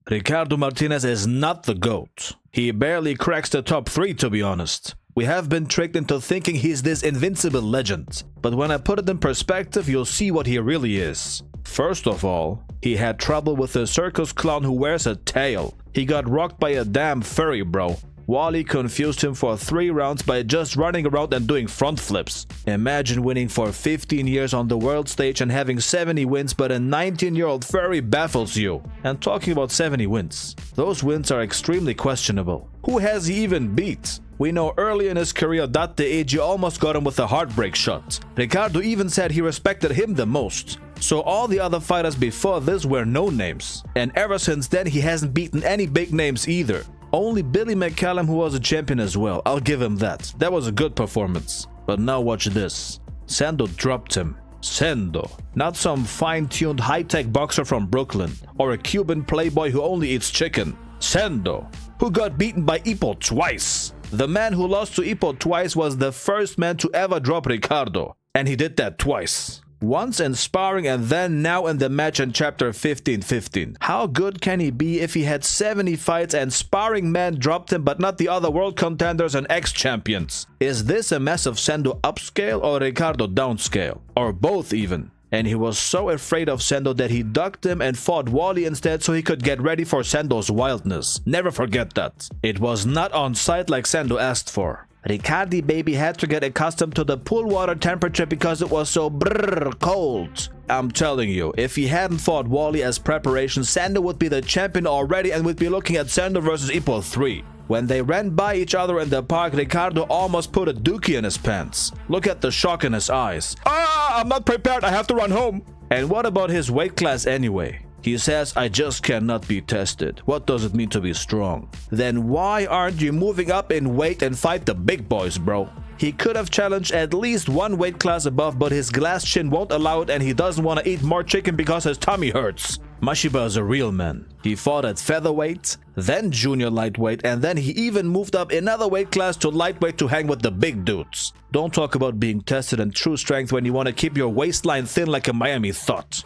Ricardo Martinez is not the GOAT. He barely cracks the top 3, to be honest. We have been tricked into thinking he's this invincible legend, but when I put it in perspective, you'll see what he really is. First of all, he had trouble with a circus clown who wears a tail. He got rocked by a damn furry, bro. Wally confused him for 3 rounds by just running around and doing front flips. Imagine winning for 15 years on the world stage and having 70 wins, but a 19-year-old furry baffles you. And talking about 70 wins, those wins are extremely questionable. Who has he even beat? We know early in his career that the AG almost got him with a heartbreak shot. Ricardo even said he respected him the most. So all the other fighters before this were no-names. And ever since then he hasn't beaten any big names either. Only Billy McCallum, who was a champion as well. I'll give him that. That was a good performance. But now watch this. Sando dropped him. Sando. Not some fine-tuned high-tech boxer from Brooklyn. Or a Cuban playboy who only eats chicken. Sando. Who got beaten by Ippo twice. The man who lost to Ippo twice was the first man to ever drop Ricardo. And he did that twice. Once in sparring and then now in the match in chapter 15-15. How good can he be if he had 70 fights and sparring men dropped him but not the other world contenders and ex-champions? Is this a massive Sando upscale or Ricardo downscale? Or both even? And he was so afraid of Sando that he ducked him and fought Wally instead so he could get ready for Sando's wildness. Never forget that. It was not on site like Sando asked for. Ricardi baby had to get accustomed to the pool water temperature because it was so cold. I'm telling you, if he hadn't fought Wally as preparation, Sando would be the champion already and we'd be looking at Sando vs Ippo 3. When they ran by each other in the park, Ricardo almost put a dookie in his pants. Look at the shock in his eyes. I'm not prepared, I have to run home. And what about his weight class anyway? He says, I just cannot be tested. What does it mean to be strong? Then why aren't you moving up in weight and fight the big boys, bro? He could have challenged at least 1 weight class above, but his glass chin won't allow it and he doesn't want to eat more chicken because his tummy hurts. Mashiba is a real man. He fought at featherweight, then junior lightweight, and then he even moved up another weight class to lightweight to hang with the big dudes. Don't talk about being tested in true strength when you want to keep your waistline thin like a Miami thought.